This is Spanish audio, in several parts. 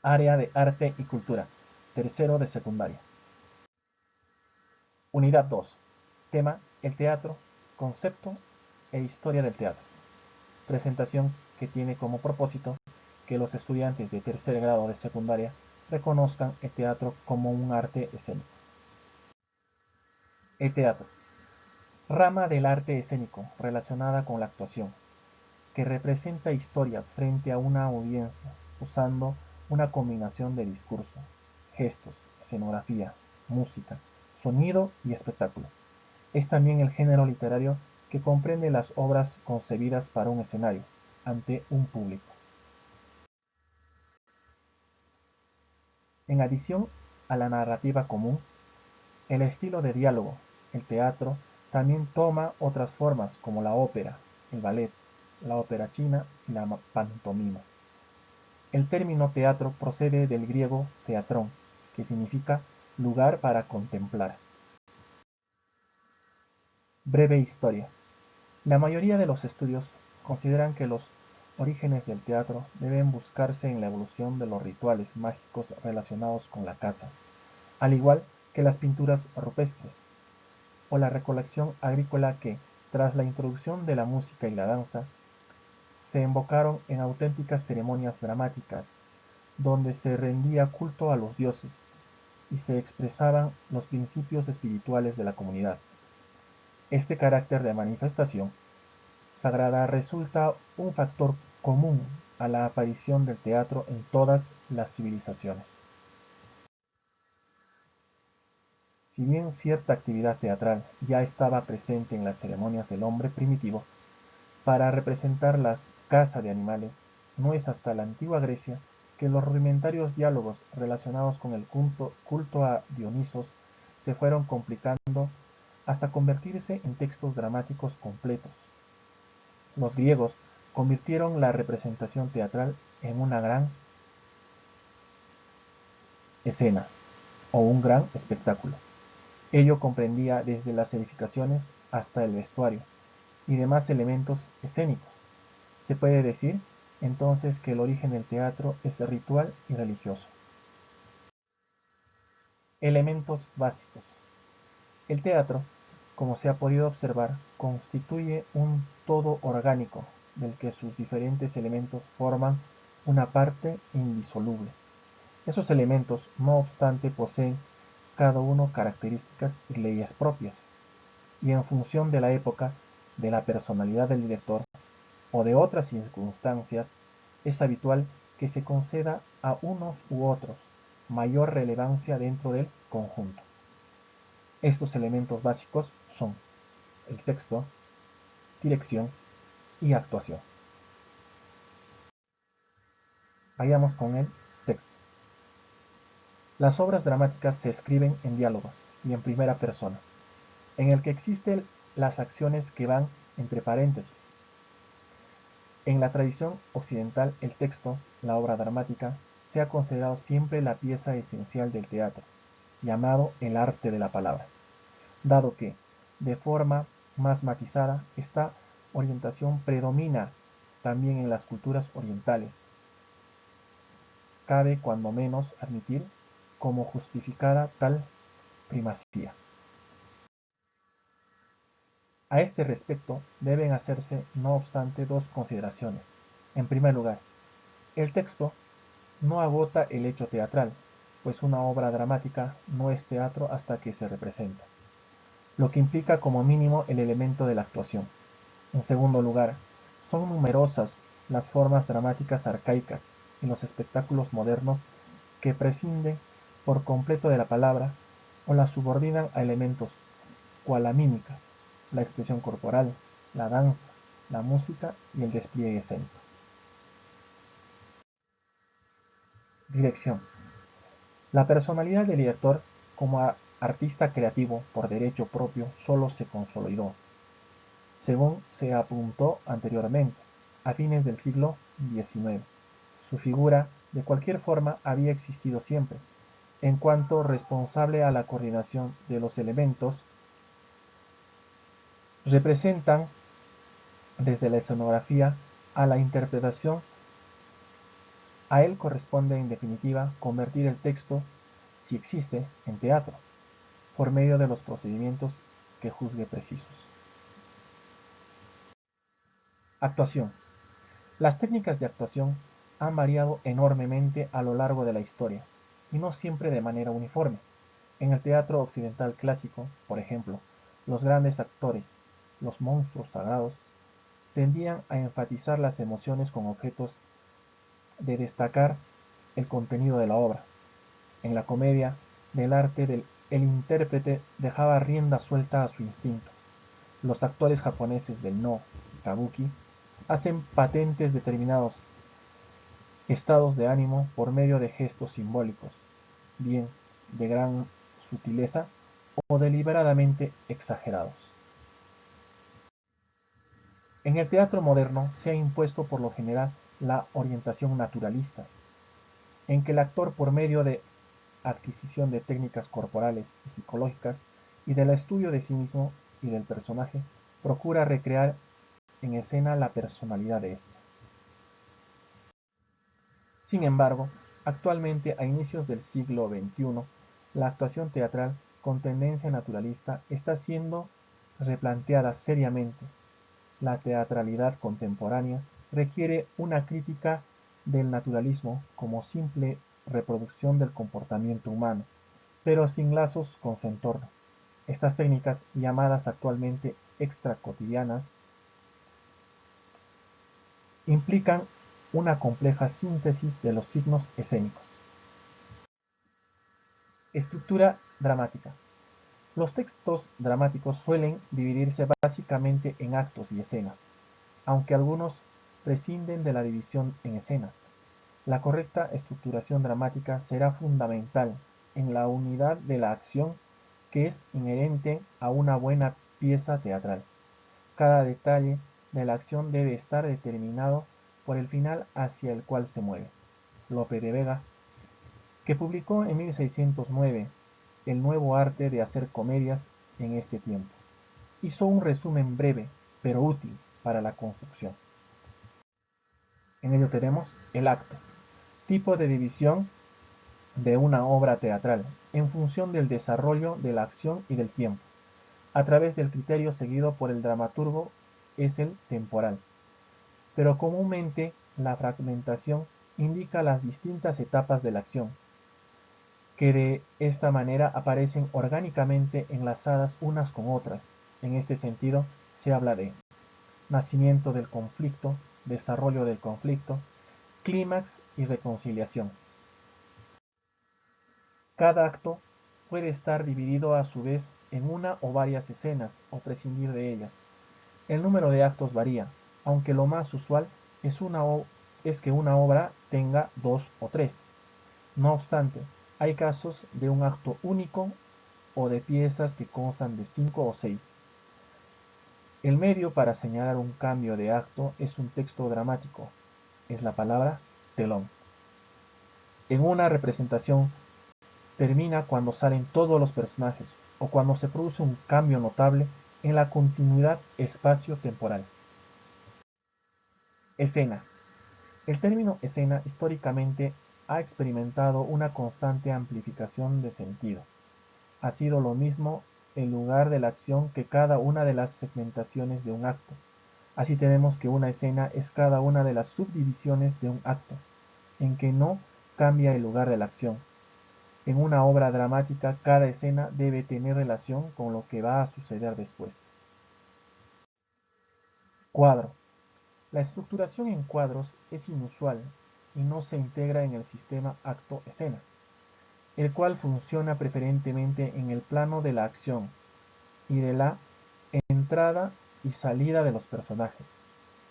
Área de Arte y Cultura, tercero de secundaria. Unidad 2. Tema: el teatro, concepto e historia del teatro. Presentación que tiene como propósito que los estudiantes de tercer grado de secundaria reconozcan el teatro como un arte escénico. El teatro. Rama del arte escénico relacionada con la actuación, que representa historias frente a una audiencia usando una combinación de discurso, gestos, escenografía, música, sonido y espectáculo. Es también el género literario que comprende las obras concebidas para un escenario, ante un público. En adición a la narrativa común, el estilo de diálogo, el teatro, también toma otras formas como la ópera, el ballet, la ópera china y la pantomima. El término teatro procede del griego teatrón, que significa lugar para contemplar. Breve historia. La mayoría de los estudios consideran que los orígenes del teatro deben buscarse en la evolución de los rituales mágicos relacionados con la caza, al igual que las pinturas rupestres, o la recolección agrícola que, tras la introducción de la música y la danza, se invocaron en auténticas ceremonias dramáticas donde se rendía culto a los dioses y se expresaban los principios espirituales de la comunidad. Este carácter de manifestación sagrada resulta un factor común a la aparición del teatro en todas las civilizaciones. Si bien cierta actividad teatral ya estaba presente en las ceremonias del hombre primitivo, para representar la caza de animales, no es hasta la antigua Grecia que los rudimentarios diálogos relacionados con el culto a Dionisos se fueron complicando hasta convertirse en textos dramáticos completos. Los griegos convirtieron la representación teatral en una gran escena o un gran espectáculo. Ello comprendía desde las edificaciones hasta el vestuario y demás elementos escénicos. Se puede decir entonces que el origen del teatro es ritual y religioso. Elementos básicos. El teatro, como se ha podido observar, constituye un todo orgánico del que sus diferentes elementos forman una parte indisoluble. Esos elementos, no obstante, poseen cada uno características y leyes propias, y en función de la época, de la personalidad del director o de otras circunstancias, es habitual que se conceda a unos u otros mayor relevancia dentro del conjunto. Estos elementos básicos son el texto, dirección y actuación. Vayamos con el texto. Las obras dramáticas se escriben en diálogos y en primera persona, en el que existen las acciones que van entre paréntesis. En la tradición occidental, el texto, la obra dramática, se ha considerado siempre la pieza esencial del teatro, llamado el arte de la palabra, dado que, de forma más matizada, esta orientación predomina también en las culturas orientales. Cabe cuando menos admitir como justificada tal primacía. A este respecto deben hacerse, no obstante, dos consideraciones. En primer lugar, el texto no agota el hecho teatral, pues una obra dramática no es teatro hasta que se representa, lo que implica como mínimo el elemento de la actuación. En segundo lugar, son numerosas las formas dramáticas arcaicas y los espectáculos modernos que prescinden por completo de la palabra o la subordinan a elementos cual la mímica, la expresión corporal, la danza, la música y el despliegue escénico. Dirección. La personalidad del director como artista creativo por derecho propio solo se consolidó, según se apuntó anteriormente, a fines del siglo XIX. Su figura, de cualquier forma, había existido siempre, en cuanto responsable a la coordinación de los elementos, representan desde la escenografía a la interpretación A él corresponde, en definitiva, convertir el texto, si existe, en teatro, por medio de los procedimientos que juzgue precisos. Actuación. Las técnicas de actuación han variado enormemente a lo largo de la historia, y no siempre de manera uniforme. En el teatro occidental clásico, por ejemplo, los grandes actores, los monstruos sagrados, tendían a enfatizar las emociones con objetos de destacar el contenido de la obra. En la comedia del arte, el intérprete dejaba rienda suelta a su instinto. Los actores japoneses del no kabuki hacen patentes determinados estados de ánimo por medio de gestos simbólicos, bien de gran sutileza o deliberadamente exagerados. En el teatro moderno se ha impuesto por lo general la orientación naturalista, en que el actor, por medio de adquisición de técnicas corporales y psicológicas y del estudio de sí mismo y del personaje, procura recrear en escena la personalidad de éste. Sin embargo, actualmente, a inicios del siglo XXI, la actuación teatral con tendencia naturalista está siendo replanteada seriamente. La teatralidad contemporánea requiere una crítica del naturalismo como simple reproducción del comportamiento humano, pero sin lazos con su entorno. Estas técnicas, llamadas actualmente extracotidianas, implican una compleja síntesis de los signos escénicos. Estructura dramática. Los textos dramáticos suelen dividirse básicamente en actos y escenas, aunque algunos prescinden de la división en escenas. La correcta estructuración dramática será fundamental en la unidad de la acción que es inherente a una buena pieza teatral. Cada detalle de la acción debe estar determinado por el final hacia el cual se mueve. Lope de Vega, que publicó en 1609 El nuevo arte de hacer comedias en este tiempo, hizo un resumen breve pero útil para la construcción. En ello tenemos el acto, tipo de división de una obra teatral, en función del desarrollo de la acción y del tiempo, a través del criterio seguido por el dramaturgo es el temporal, pero comúnmente la fragmentación indica las distintas etapas de la acción, que de esta manera aparecen orgánicamente enlazadas unas con otras. En este sentido, se habla de nacimiento del conflicto, desarrollo del conflicto, clímax y reconciliación. Cada acto puede estar dividido a su vez en una o varias escenas o prescindir de ellas. El número de actos varía, aunque lo más usual es que una obra tenga dos o tres. No obstante, hay casos de un acto único o de piezas que constan de 5 o 6. El medio para señalar un cambio de acto es un texto dramático, es la palabra telón. En una representación termina cuando salen todos los personajes o cuando se produce un cambio notable en la continuidad espacio-temporal. Escena. El término escena históricamente ha experimentado una constante amplificación de sentido. Ha sido lo mismo el lugar de la acción que cada una de las segmentaciones de un acto. Así tenemos que una escena es cada una de las subdivisiones de un acto, en que no cambia el lugar de la acción. En una obra dramática, cada escena debe tener relación con lo que va a suceder después. Cuadro. La estructuración en cuadros es inusual y no se integra en el sistema acto-escena, el cual funciona preferentemente en el plano de la acción y de la entrada y salida de los personajes.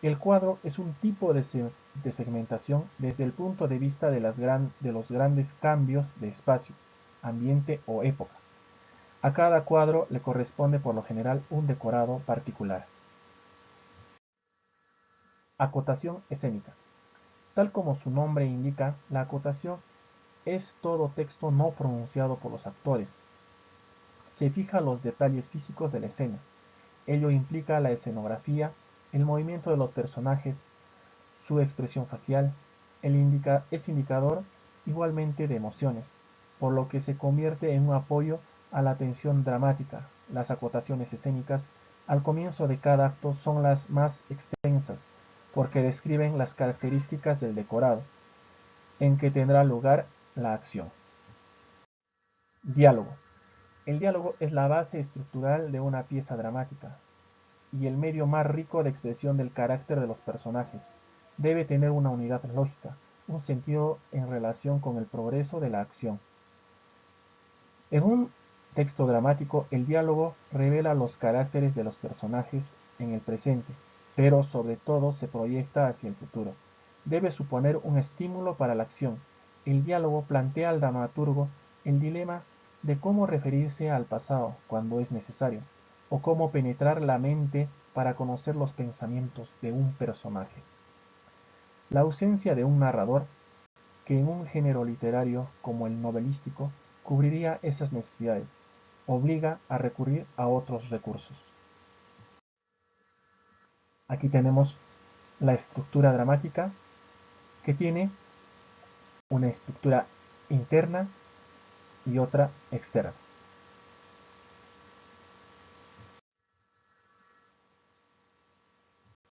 El cuadro es un tipo de segmentación desde el punto de vista de los grandes cambios de espacio, ambiente o época. A cada cuadro le corresponde por lo general un decorado particular. Acotación escénica. Tal como su nombre indica, la acotación es todo texto no pronunciado por los actores. Se fija los detalles físicos de la escena. Ello implica la escenografía, el movimiento de los personajes, su expresión facial, Es indicador igualmente de emociones, por lo que se convierte en un apoyo a la tensión dramática. Las acotaciones escénicas al comienzo de cada acto son las más extensas, porque describen las características del decorado, en que tendrá lugar la acción. Diálogo. El diálogo es la base estructural de una pieza dramática y el medio más rico de expresión del carácter de los personajes. Debe tener una unidad lógica, un sentido en relación con el progreso de la acción. En un texto dramático, el diálogo revela los caracteres de los personajes en el presente, pero sobre todo se proyecta hacia el futuro. Debe suponer un estímulo para la acción. El diálogo plantea al dramaturgo el dilema de cómo referirse al pasado cuando es necesario, o cómo penetrar la mente para conocer los pensamientos de un personaje. La ausencia de un narrador, que en un género literario como el novelístico cubriría esas necesidades, obliga a recurrir a otros recursos. Aquí tenemos la estructura dramática, que tiene una estructura interna y otra externa.